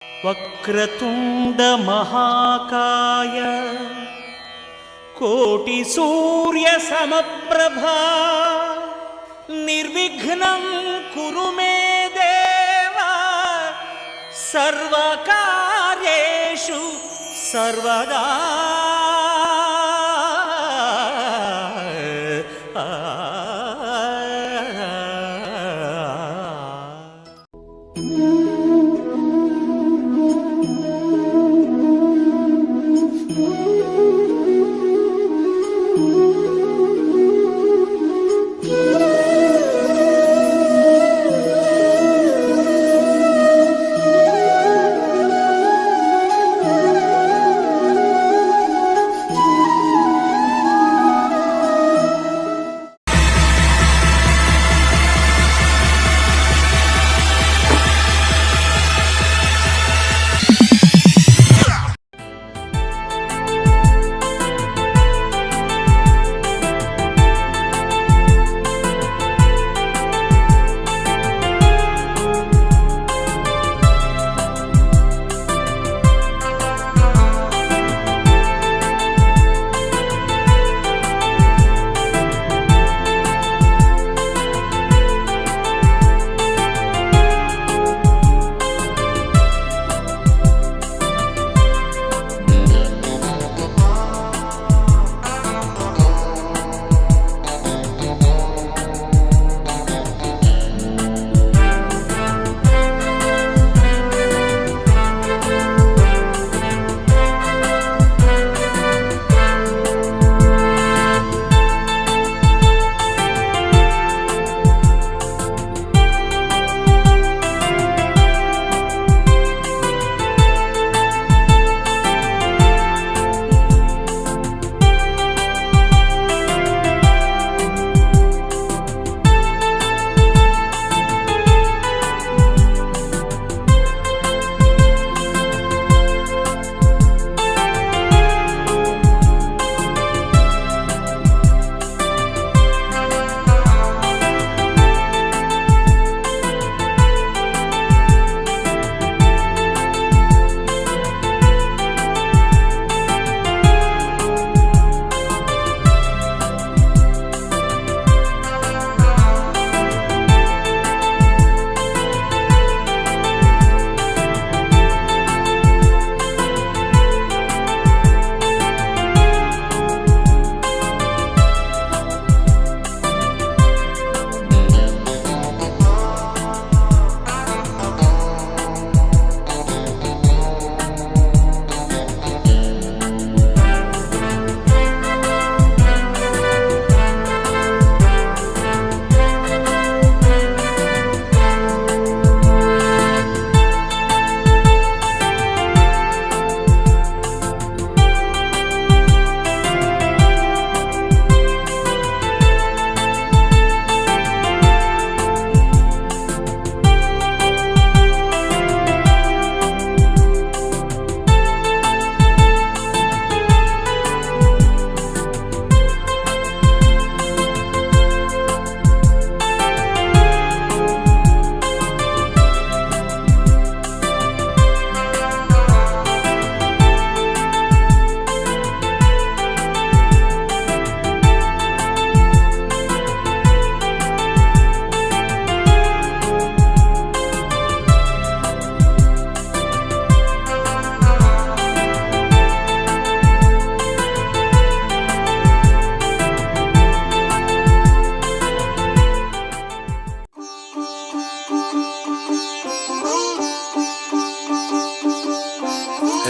వక్రతుండ మహాకాయ కోటి సూర్య సమప్రభా నిర్విఘ్నం కురు మే దేవా సర్వకార్యేషు సర్వదా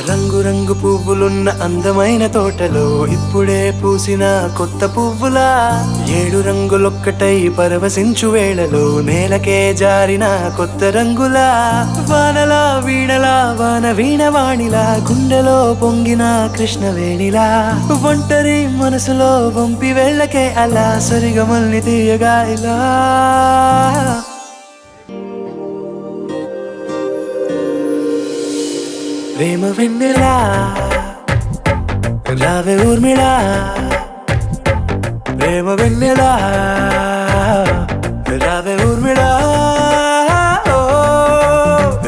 రంగు రంగు పువ్వులున్న అందమైన తోటలో ఇప్పుడే పూసిన కొత్త పువ్వులా 7 రంగులొక్కటై పరవశించు వేళలో నేలకే జారిన కొత్త రంగులా వానలా వీణలా వాన వీణవాణిలా గుండెలో పొంగిన కృష్ణవేణిలా ఒంటరి మనసులో వంపి వెళ్ళకే అలా సరిగమల్ని తీయగా ఇలా ప్రేమ వెన్నెలా రావే ఊర్మిళా ప్రేమ వెన్నెలా రావే ఊర్మిళా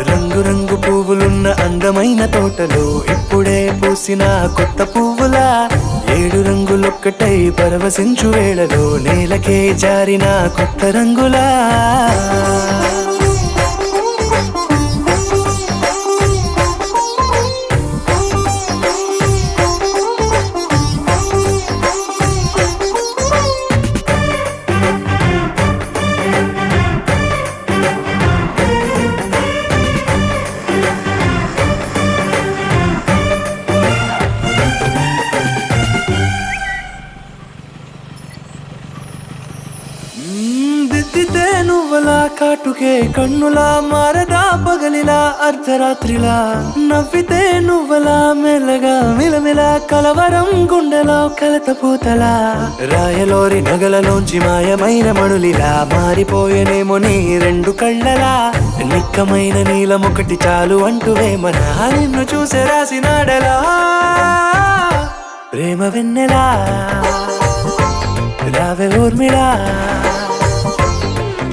రంగు రంగు పువ్వులున్న అందమైన తోటలో ఇప్పుడే పూసిన కొత్త పువ్వులా 7 రంగులొక్కటై పరవశించు వేళలో నేలకే జారిన కొత్త రంగులా దిద్దితే నువ్వలా కాటుకే కన్నులా మారదా పగలిలా అర్ధరాత్రిలా నవ్వితే నువ్వలా మెల్లగా మిలమిలా కలవరం గుండెలో కలత పూతలా రాయలోరి నగలలోంచి మాయమైన మణులిలా మారిపోయేనేమో నీ 2 కళ్ళలా నిక్కమైన నీలమొకటి చాలు అంటూ వేమనా నిన్ను చూసే రాసినాడలా ప్రేమ వెన్నెలా రావే ఊర్మిళా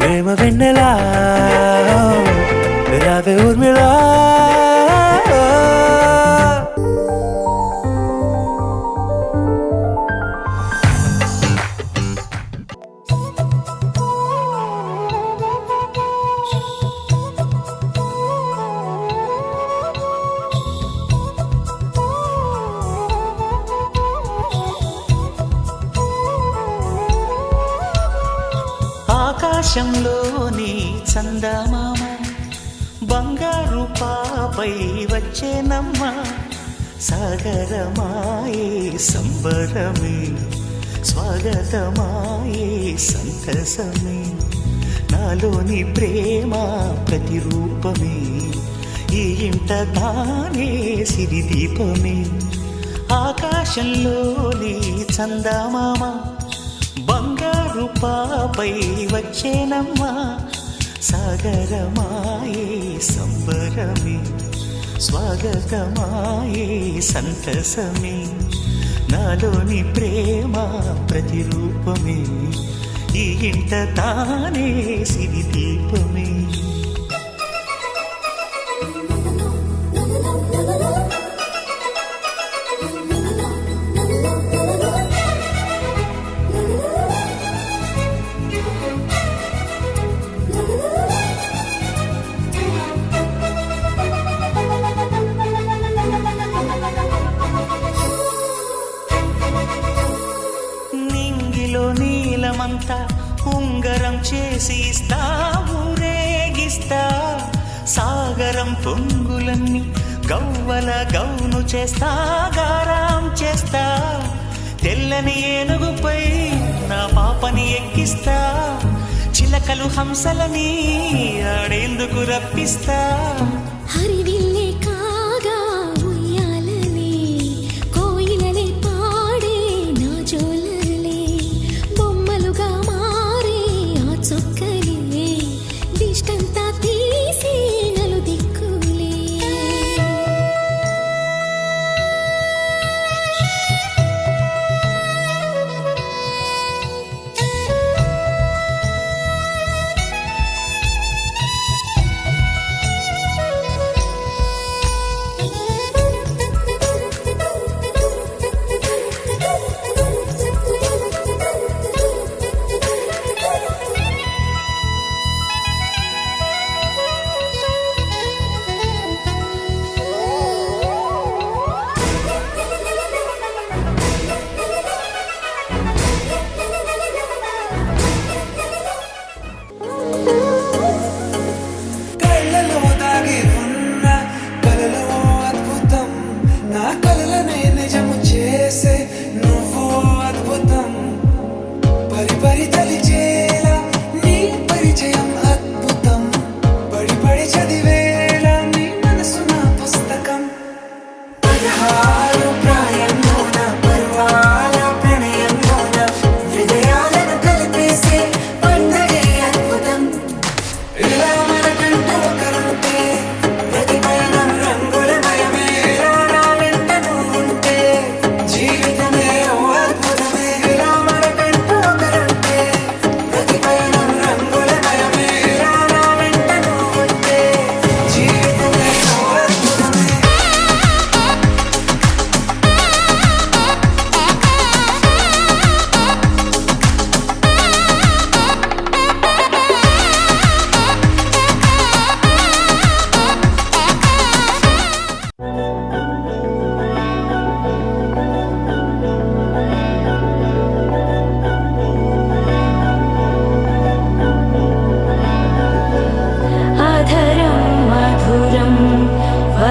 ప్రేమ వెన్నెలా రావే ఊర్మిళా ఆకాశంలోని చందమామ బంగారు పాపై వచ్చేనమ్మ సాగరమాయే సంబరమే స్వాగతమాయే సంతసమే నాలోని ప్రేమ ప్రతిరూపమే ఈ ఇంట తానే సిరిదీపమే ఆకాశంలోని చందమామ బంగారు పాపై వచ్చేనమ్మా సాగరమాయే సంబరమే స్వాగతమాయే సంతసమే నాలోని ప్రేమ ప్రతిరూపమే ఈ ఇంట తానే సిరిదీపమే నీలమంతా ఉంగరం చేసి ఇస్తా ఊరేగిస్తా సాగరం పొంగులన్నీ గవ్వల గౌను చేస్తా గారాం చేస్తా తెల్లని ఏనుగుపై నా పాపని ఎక్కిస్తా చిలకలు హంసలని ఆడేందుకు రప్పిస్తా హరివిల్లే కాగా ఉయ్యాలలే కోయిలలే పాడే నా జోలలే బొమ్మలుగా మారే ఆ చొక్కలే దిష్టంతా తీసి నలు దిక్కులే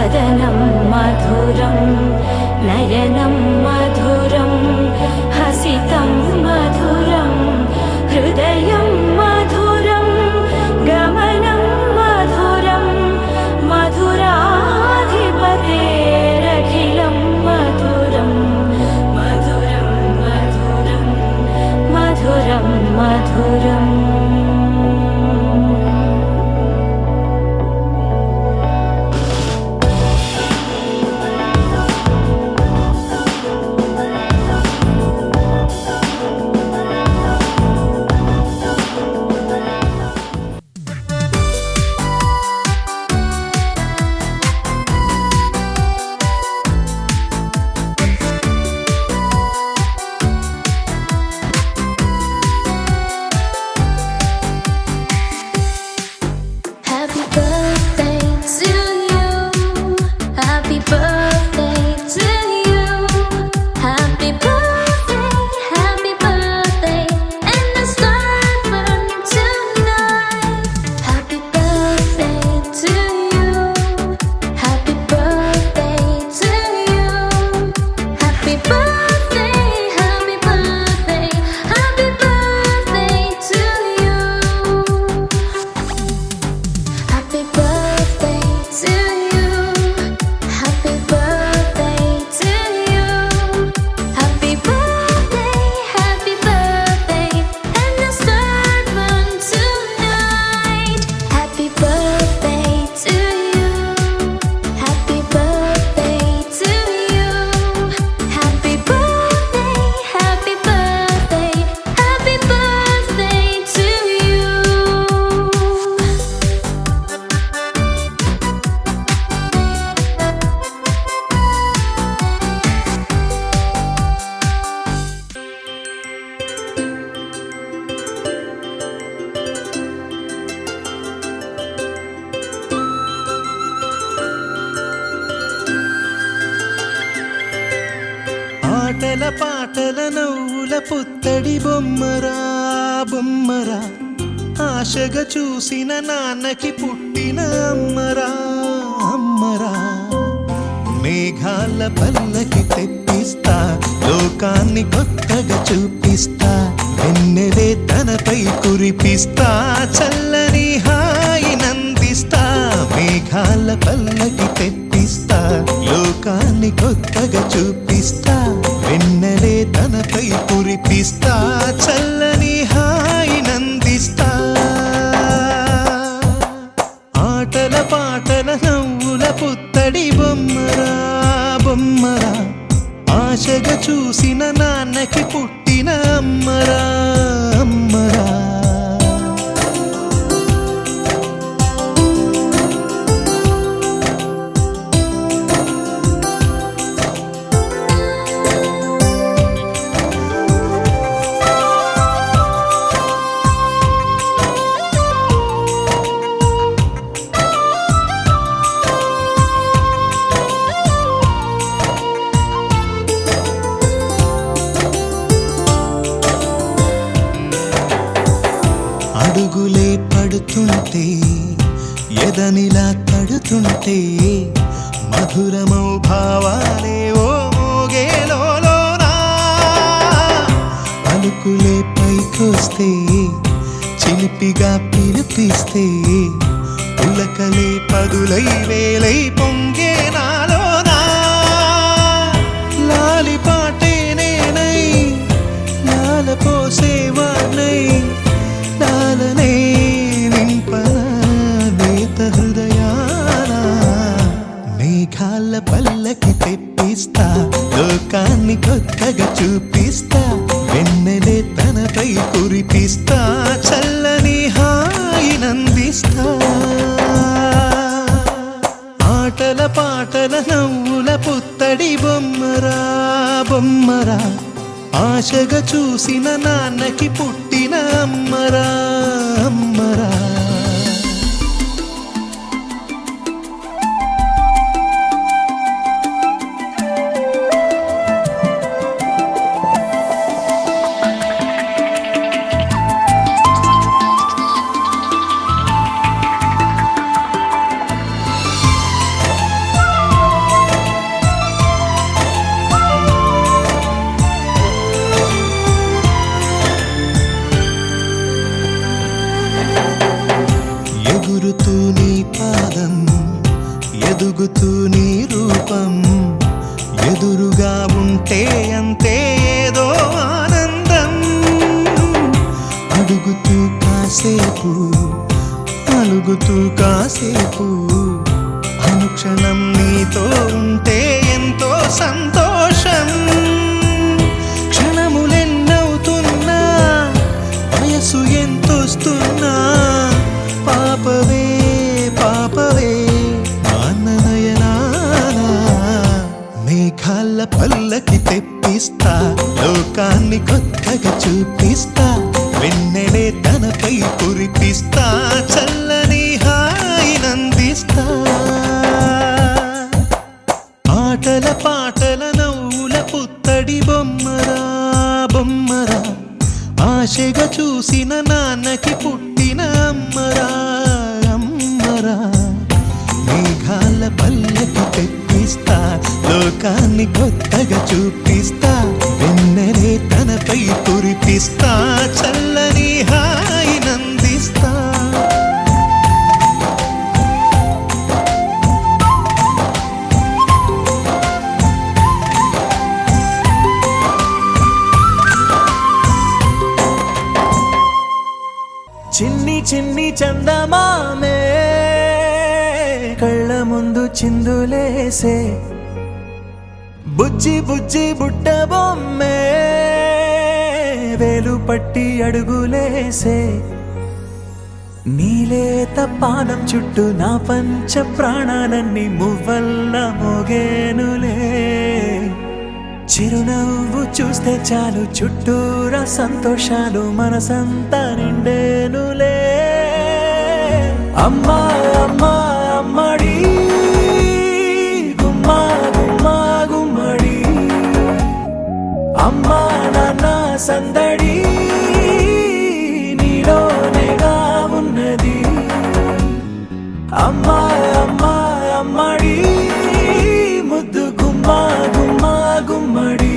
वदनं मधुरं नयनं मधुरं हसितं मधुरं हृदयं मधुरं गमनं मधुरं मधुराधिपतेरखिलं मधुरं मधुरं मधुरं मधुरं मधुरम् Happy birthday to you. Happy birthday to you. Happy birthday, and the star burn tonight. Happy birthday to you. Happy birthday to you. Happy birthday, happy birthday, happy birthday to you. Happy birthday to you. Happy birthday to you. Happy birthday, and the star burn tonight. Happy birthday to you. Happy birthday to you. Happy birthday, happy birthday, happy birthday to you. ఆటల పాటల నవ్వుల పుత్తడి బొమ్మరా బొమ్మరా ఆశగా చూసిన నాన్నకి పుట్టిన అమ్మరా అమ్మరా మేఘాల పల్లకి తెప్పిస్తా లోకాన్ని కొత్తగా చూపిస్తా వెన్నెలే తనపై కురిపిస్తా చల్లని హాయి నందిస్తా మేఘాల పల్లకి తెప్పిస్తా లోకాన్ని కొత్తగా చూపిస్తా వెన్నెలే తనపై కురిపిస్తా చల్లని హాయి నందిస్తా ఆటల పాటల నవ్వుల పుత్తడి బొమ్మరా బొమ్మరా ఆశగా చూసిన నాన్నకి పుట్టిన అమ్మరా అమ్మరా అడుగులే పడుతుంటే ఎదనిలా తడుతుంటే మధురమౌ భావాలే ఓ మోగేలోనా పలుకులే పైకొస్తే చిలిపిగా పిలిపిస్తే పులకలే పదులై వేలై పొంగే నాలోనా లాలి పాటే నేనై లాల పోసేవాణ్ణై లాలనే నింపనా నేత హృదయాన మేఘాల పల్లకి తెప్పిస్తా లోకాన్ని కొత్తగా చూపిస్తా వెన్నెలే తనపై కురిపిస్తా చల్లని హాయి నందిస్తా ఆటల పాటల నవ్వుల పుత్తడి బొమ్మరా బొమ్మరా ఆశగా చూసిన నాన్నకి పుట్టిన అమ్మరా అమ్మరా రూపం ఎదురుగా ఉంటే అంతే ఏదో ఆనందం అడుగుతూ కాసేపు అలుగుతూ కాసేపు అనుక్షణం నీతో ఉంటే ఎంతో సంతోషం క్షణములెన్నవుతున్నా వయసు ఎంతొస్తున్నా పాపవే పాపవే నయనానా మేఘాల పల్లకి తెప్పిస్తా లోకాన్ని కొత్తగా చూపిస్తా వెన్నెలే తనపై కురిపిస్తా చల్లని హాయినందిస్తా ఆటల పాటల నవ్వుల పుత్తడి బొమ్మరా బొమ్మరా ఆశగా చూసిన నాన్నకి పుట్టిన అమ్మరా అమ్మరా మేఘాల పల్లకి తెప్పిస్తా లోకాన్ని కొత్తగా చూపిస్తా వెన్నెలే తనపై కురిపిస్తా చల్లని హాయినందిస్తా చిన్ని చిన్ని చందమామే కళ్ళ ముందు చిందులేసే బుజ్జి బుజ్జి బుట్ట బొమ్మే వేలు పట్టి అడుగులేసే నీలేత పానం చుట్టూ నా పంచ ప్రాణాలన్నీ మువ్వల్ల మోగేనులే చిరునవ్వు చూస్తే చాలు చుట్టూరా సంతోషాలు మనసంతా నిండేనులే అమ్మా అమ్మా అమ్మడి గుమ్మా గుమ్మా గుమ్మడి అమ్మా నాన్న సందడి నీలోనేగా ఉన్నది అమ్మా అమ్మా అమ్మడి ముద్దు గుమ్మా గుమ్మా గుమ్మడి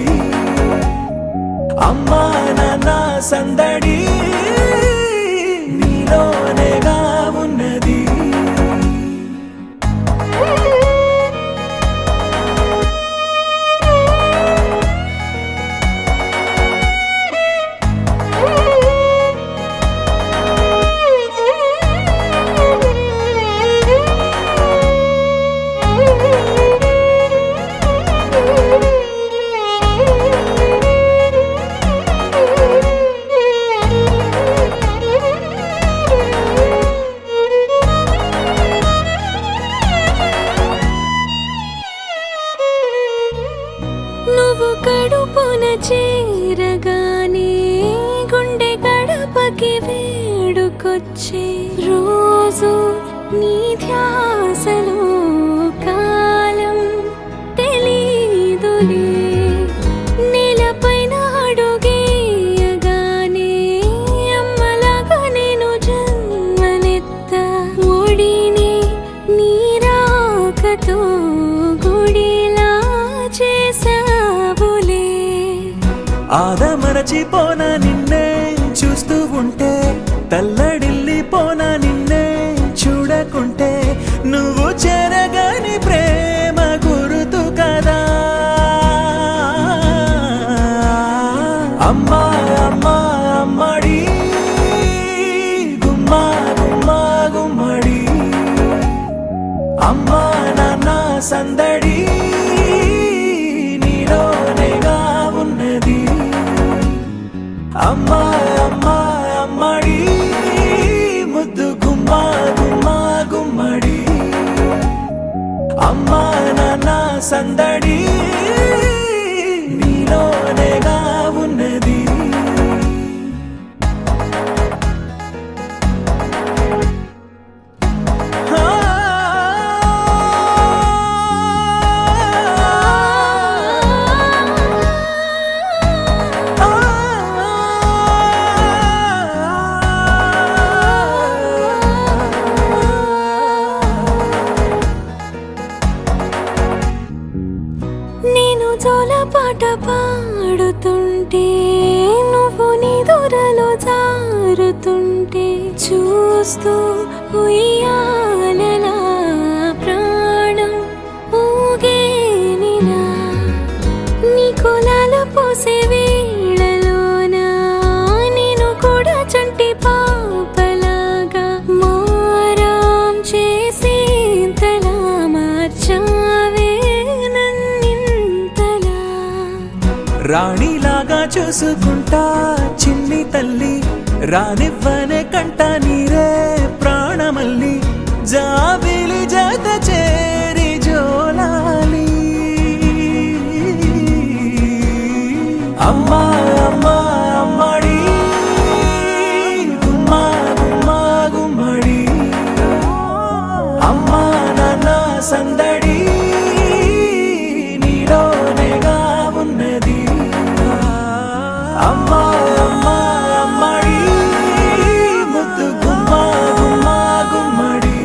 అమ్మా నాన్న సందడి నీలోనేగా ఉన్నది నువ్వు కడుపున చేరగానే గుండె గడపకి వేడుకొచ్చే రోజు నీ ధ్యాసలో కాలం తెలీదులే నేలపైన అడుగేయగానే అమ్మలాగా నేను జన్మనెత్త ఒడిని నీ రాకతో గుడిలా చేసావులే ఆదమరచిపోనా నిన్నే చూస్తూ ఉంటే తల్లడిల్లిపోనా నిన్నే చూడకుంటే నువ్వు చెరగని ప్రేమ గురుతు కదా అమ్మా అమ్మా అమ్మడి గుమ్మా గుమ్మా గుమ్మడి అమ్మా నాన్న సందడి నీలోనేగా ఉన్నది అమ్మా అమ్మా అమ్మడి ముద్దు గుమ్మా గుమ్మా గుమ్మడి అమ్మా నాన్న సందడి నీలోనేగా ఉన్నది నేను జోలపాట పాడుతుంటే నువ్వు నీ దూరలో జారుతుంటే చూస్తూ ఉయ్యాలలా ప్రాణం ఊగే రాణిలాగా చూసుకుంటా చిన్ని తల్లి, రానివ్వనే కంట నీరే ప్రాణమల్లి, జాబిలి జత చేరి జోలాలి. అమ్మా అమ్మా అమ్మడి, గుమ్మా గుమ్మా గుమ్మడి, అమ్మా నాన్న సందడి నీలోనేగా ఉన్నది. అమ్మా అమ్మా అమ్మడి, ముద్దు గుమ్మా గుమ్మా గుమ్మడి,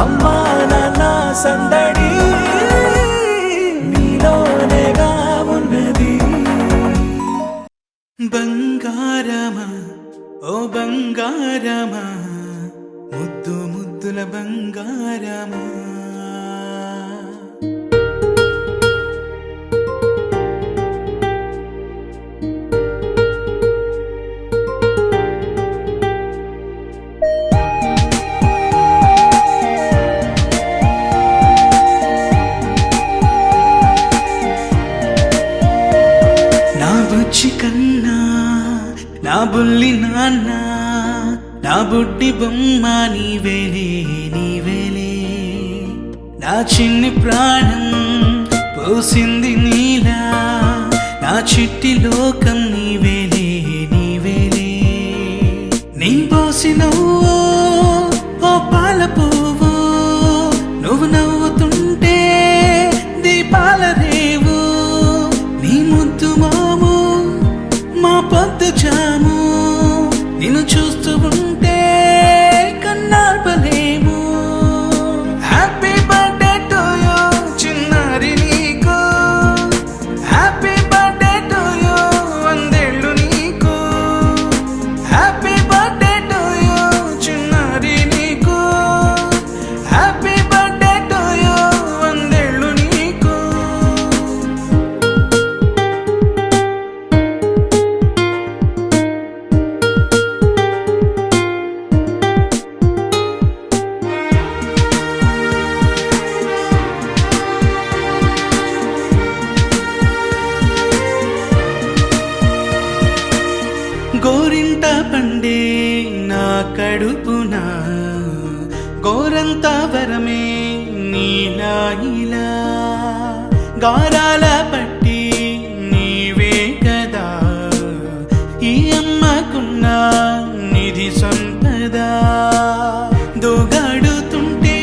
అమ్మా నాన్న సందడి నీలోనేగా ఉన్నది. బంగారమా ఓ బంగారమా, ముద్దు ముద్దుల బంగారమా. నా బుజ్జి కన్నా నా బుల్లి నాన్న, నా బుడ్డి బొమ్మ నీవేలే నీవేలే. నా చిన్ని ప్రాణం పోసింది నీలా, నా చిట్టి లోకం నీవేలే నీవేలే. నీ పోసినవో ఓ పాల పువ్వు, నువ్వు నవ్వుతుంటే దీపాల రేవు. నీ ముద్దు మాము మా పొద్దు జాము, నిన్ను చూస్తూ ఉంటే కన్నార్పలేము. హ్యాపీ బర్త్డే టు యూ చిన్నారి నీకు, హ్యాపీ బర్త్డే టు యూ వందేళ్ళు నీకు, హ్యాపీ బర్త్డే టు యూ చిన్నారి నీకు, హ్యాపీ బర్త్డే టు యూ వందేళ్ళు నీకు. గోరింట పండే నా కడుపున, గోరంత వరమే నీలా ఇలా. గారాల పట్టి నీవే కదా ఈ అమ్మకున్న నిధి సంపద. దోగాడుతుంటే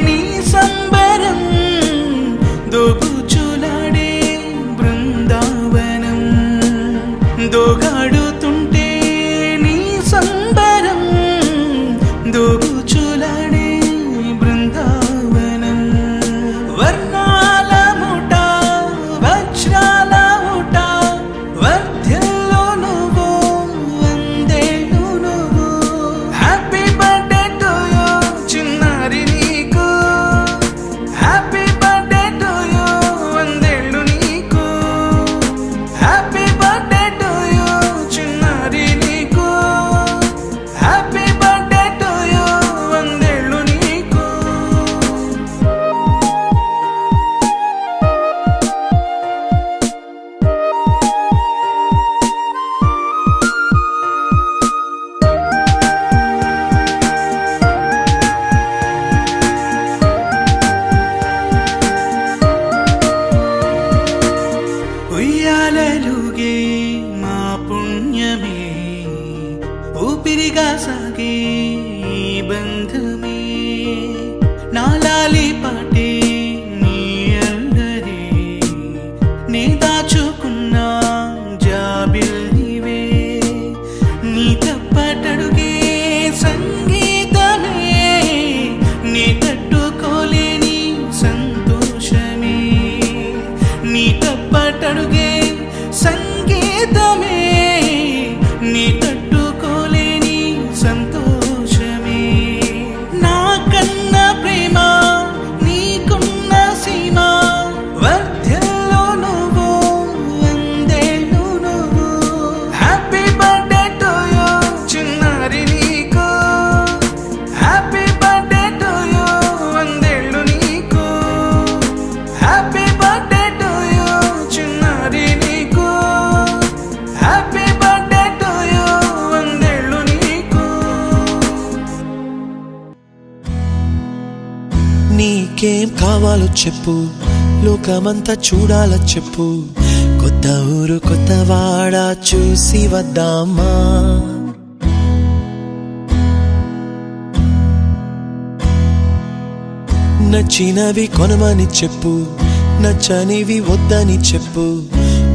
నీ సంబరం, దోబుచులాడే బృందావనం. దోగాడుతుంటే నీ సంబరం, దోబుచులాడే బృందావనం. వర్ణాల ముఠ నీకేం కావాలో చెప్పు, లోకమంతా చూడాల చెప్పు, కొత్త ఊరు కొత్త వాడ చూసి వద్దామా. నచ్చినవి కొనమని చెప్పు, నచ్చనివి వద్దని చెప్పు,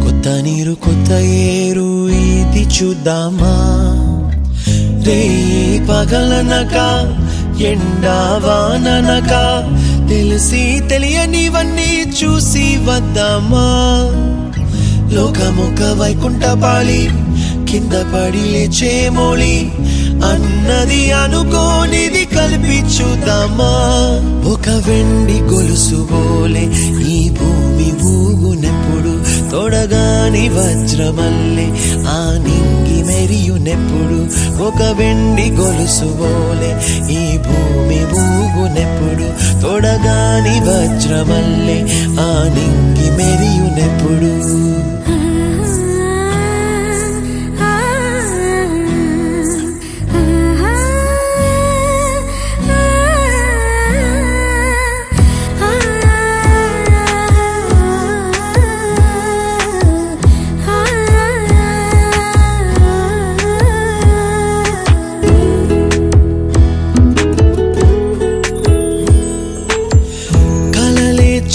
కొత్త నీరు కొత్త ఏరు ఇది చూద్దామా. రే పగలనక ఎండావాననక తెలిసి తెలియనివన్నీ చూసి వద్దామా. లోకమొక వైకుంఠపాళి, కింద పడి లేచే మోళి, అన్నది అనుకోనిది కలిపి చూద్దామా. ఒక వెండి గొలుసు బోలే ఈ భూమి ఊగునెప్పుడు, తొడగాని వజ్రమల్లే ఆ నింగి మెరియునెప్పుడు. ఒక వెండి గొలుసు బోలే ఈ భూమి ఊగునెప్పుడు, తొడగాని వజ్రమల్లే ఆ నింగి మెరియునెప్పుడు.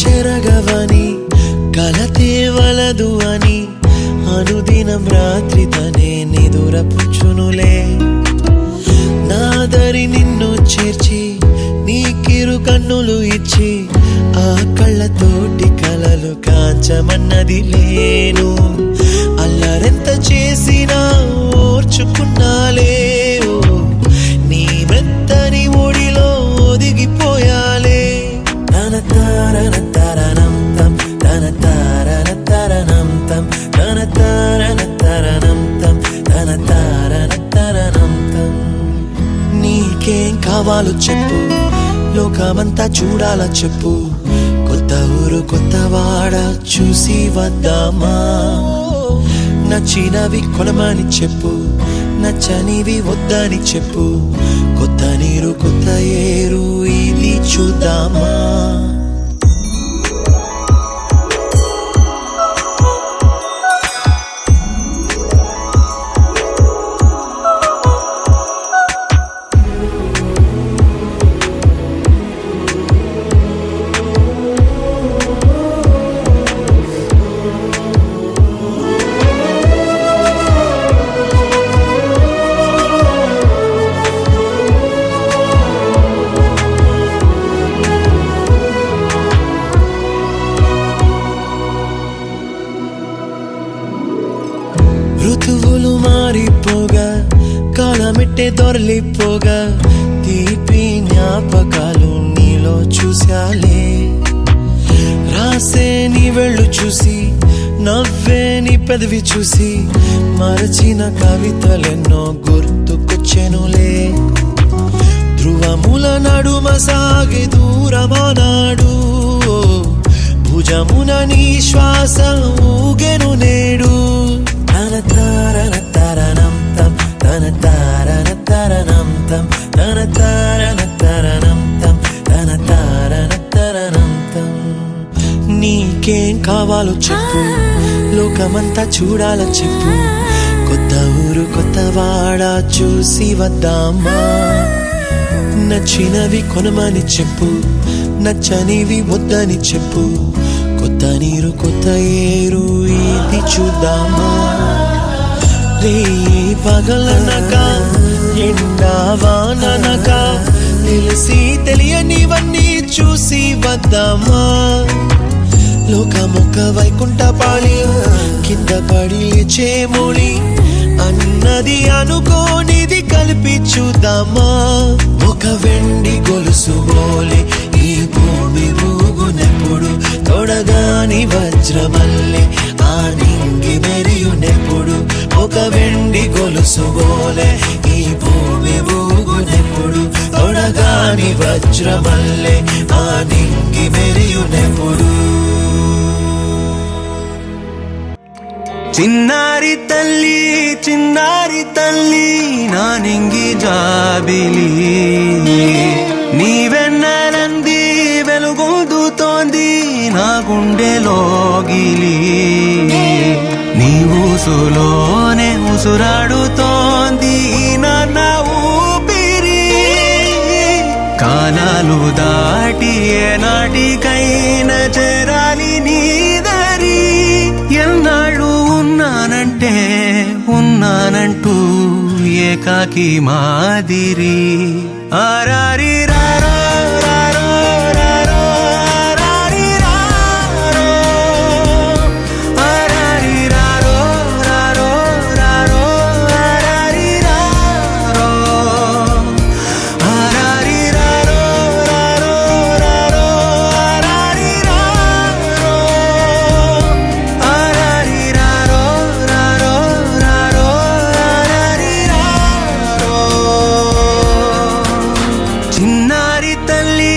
చెరగవని కలతే వలదు అని అనుదినం రాత్రి తనే నిదురపుచ్చునులే. నాదరి నిన్ను చేర్చి నీకిరు కన్నులు ఇచ్చి, ఆ కళ్ళతోటి కలలు కాంచమన్నది లేను. అల్లరెంత చేసినా ఓర్చుకున్నాలే, నీ మెత్తని ఒడిలో ఒదిగిపోయాలే. తన తారన తరణం తం, తన తారన తరణం తం, తన తారన తరణం తం, తన తారన తరణం తం. నీకేం కావాలో చెప్పు, లోకమంతా చూడాల చెప్పు, కొత్త ఊరు కొత్త వాడ చూసి వద్దామా. నచ్చినవి కొనమని చెప్పు, నచ్చనివి వద్దని చెప్పు, కొత్త నీరు కొత్త ఏరు ఇది చూద్దామా. ఋతువులు మారిపోగా కాలమెట్టే దొరలిపోగా, తీపి జ్ఞాపకాలు నీలో చూశాలే. రాసే నీ వెళ్ళు చూసి, నవ్వే నీ పెదవి చూసి, మరచిన కవితలెన్నో గుర్తుకొచ్చెనులే. ధ్రువముల నడుమ సాగి దూరమానాడు, భుజమున నీ శ్వాస ఊగెను నేడు. తన తారన తరణం తం, తన తారన తరణం తం, తన తారన తరణం తం, తన తారన తరణం తం. నీకేం కావాలో చెప్పు, లోకమంతా చూడాల చెప్పు, కొత్త ఊరు కొత్త వాడ చూసి వద్దామా. నచ్చినవి కొనమని చెప్పు, నచ్చనివి వద్దని చెప్పు, కొత్త నీరు కొత్త ఏరు ఇది చూద్దామా. రే పగలనక ఎండావాననక తెలిసి తెలియనివన్నీ చూసి వద్దామా. లోకమొక వైకుంఠపాళి, కింద పడి లేచే మోళి, అన్నది అనుకోనిది కలిపి చూద్దామా. ఒక వెండి గొలుసు బోలే ఈ భూమి ఊగునెప్పుడు, తొడగాని వజ్రమల్లే ఆ నింగి మెరియునెప్పుడు. ఒక వెండి గొలుసు బోలే ఈ భూమి ఊగునెప్పుడు, తొడగాని వజ్రమల్లే ఆ నింగి మెరియునెప్పుడు. చిన్నారి తల్లి చిన్నారి తల్లి నా నింగి జాబిలి, నీవెన్నెలంది వెలుగు నా గుండెలోగిలి నీ ఊసులోనే ఉసురాడుతోంది నా ఊపిరి కాలాలు దాటి ఏనాటికైనా చేరాలి నీ దరి ఎన్నాళ్ళు ఉన్నానంటూ ఏకాకి మాదిరి ఆరారి రారో రారో రారో ఆరారి రారో ఆరారి రారో రారో రారో ఆరారి రారో ఆరారి రారో రారో రారో ఆరారి రారో ఆరారి రారో రారో రారో ఆరారి రారో చిన్నారి తల్లి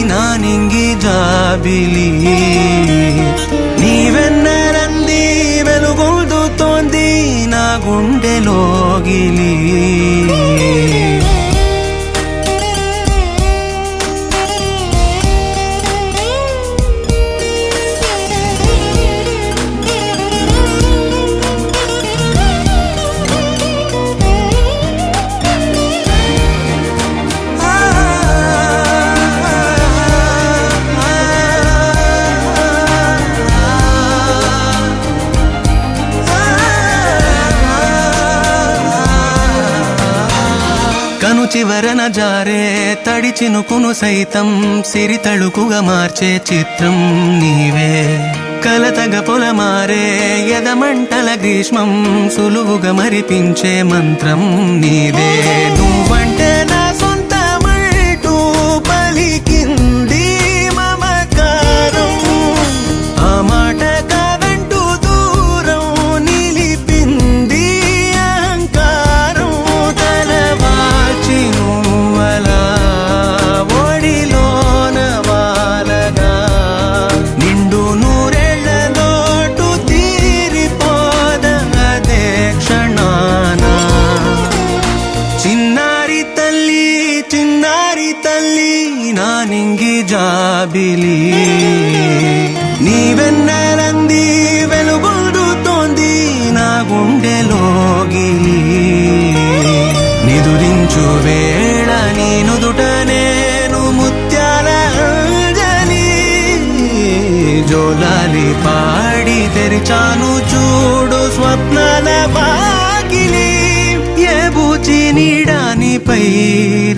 నానింగి జాబిలి నీవెన్నరంది వెలుగొందుతోంది నా గుండెలోగిలి కను చివరన జారే తడి చినుకును సైతం సిరి తళుకుగా మార్చే చిత్రం నీవే కలతగ పొలమారే ఎదమంటల గ్రీష్మం సులువుగా మరిపించే మంత్రం నీదే నువ్వంటే నా సొంతమంటూ పలికింది మమకారం ఆ మాట కాదంటూ దూరం నిలిపింది అహంకారం తలవాచి నువ్వలా ఒడిలోన వాలగా నిండు నూరేళ్ల లోటు తీరిపోద అదే క్షణాన చిన్నారి తల్లి నానింగి జాబిలి నీవెన్నరంది వెలుగొందుతోంది నా గుండెలోగిలి నిదురించు వేళ నీ నుదుట నేను ముత్యాల అంజలి జోలాలి పాడి తెరిచాను చూడు స్వప్నాల వాకిలి ఏ బూచి నీడానిపై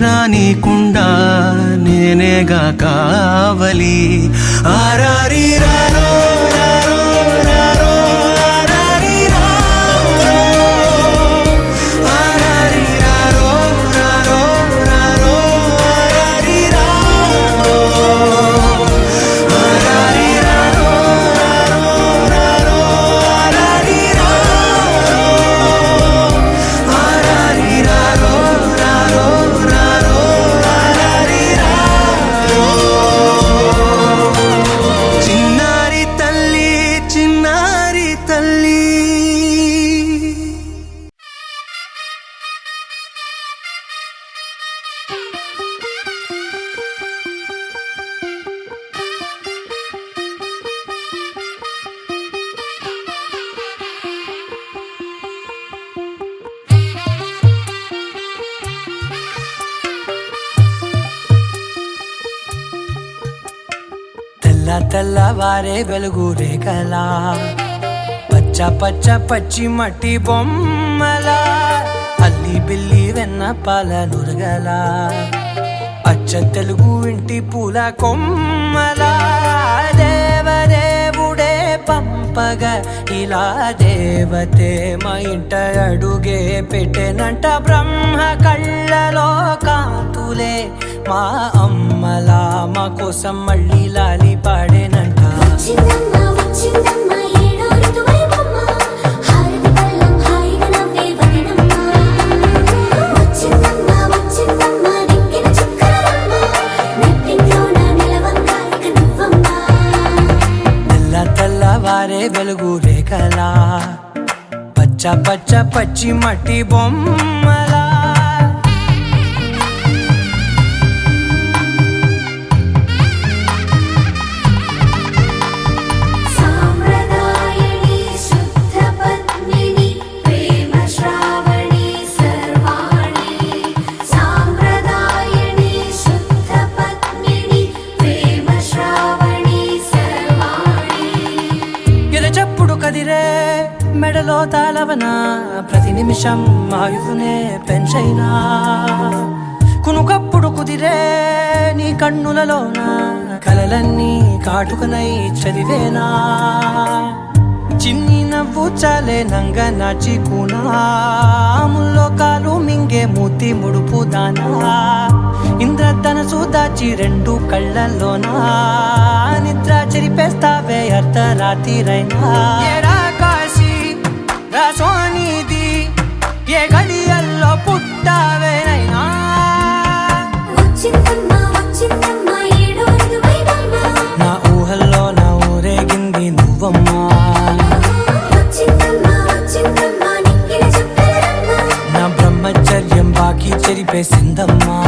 రానికుండా నేనేగా కావలి ఆరారి రారో రారో రారో ఆరారి రారో ఆరారి రారో రారో రారో ఆరారి రారో ఆరారి రారో రారో రారో ఆరారి రారో ఆరారి రారో రారో రారో ఆరారి రారో చిన్నారి తల్లి తెల్లవారే వెలుగు రేఖలా పచ్చ పచ్చ పచ్చి మట్టి బొమ్మలా అల్లి బిల్లి వెన్న పాల నురగలా అచ్చ తెలుగు ఇంటి పూల కొమ్మలా దేవదేవుడే పంపగా ఇలా దేవతే మా ఇంట అడుగే పెట్టెనంట బ్రహ్మ కళ్ళలో కాంతులే మా అమ్మలా మా కోసం మళ్ళీ లాలి పాడేనంట వచ్చిందమ్మ ఏడో ఋతువైవమ్మ హారతి పళ్ళం హాయిగా నవ్వే వదినమ్మ వచ్చిందమ్మ దిక్కిన చుక్కలమ్మ నెట్టింట్లోన నిలవంగా ఇక నువ్వమ్మ తెల్లవారే వెలుగు రేఖలా పచ్చ పచ్చ పచ్చి మట్టి బొమ్మలా మెడలో తాళవన ప్రతి నిమిషం ఆయుధునే పెంచైనా కునుకప్పుడు కుదిరే నీ కన్నులలోన కలలన్నీ కాటుకనై చదివేనా చిన్ని నవ్వు చాలే నంగ నాచి కూనాముల్లో కాలు మింగే మూతి ముడుపు దానా ఇంద్రధనసు దాచి రెండు కళ్ళల్లోనా నిద్ర చెరిపేస్తావే అర్ధరాత్రిరైనా ఏరా కాశీ రా సోనిది ఏ గడియల్లో పుట్టావేనైనా వచ్చిందమ్మా వచ్చిందమ్మా ఏడో ఋతువైవమ్మా నా ఊహల్లో నా ఊరేగింది నువ్వమ్మా వచ్చిందమ్మా వచ్చిందమ్మా నిక్కిన చుక్కలమ్మా నా బ్రహ్మచర్యం బాకీ చెరిపేసిందమ్మా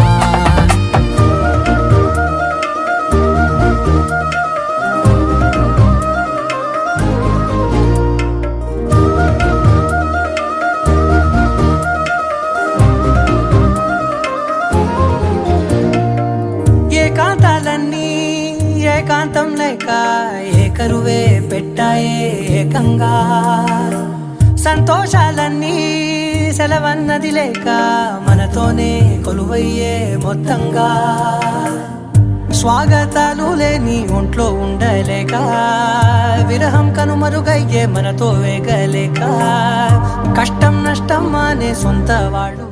ఏకాంతాలన్నీ ఏకాంతం లేక ఏకరువే పెట్టాయే ఏకంగా సంతోషాలన్నీ సెలవన్నది లేక మనతోనే కొలువయ్యే మొత్తంగా స్వాగతాలు లేని ఒంట్లో ఉండలేక విరహం కనుమరుగయ్యే మనతో వేగలేక కష్టం నష్టం అనే సొంత వాళ్ళు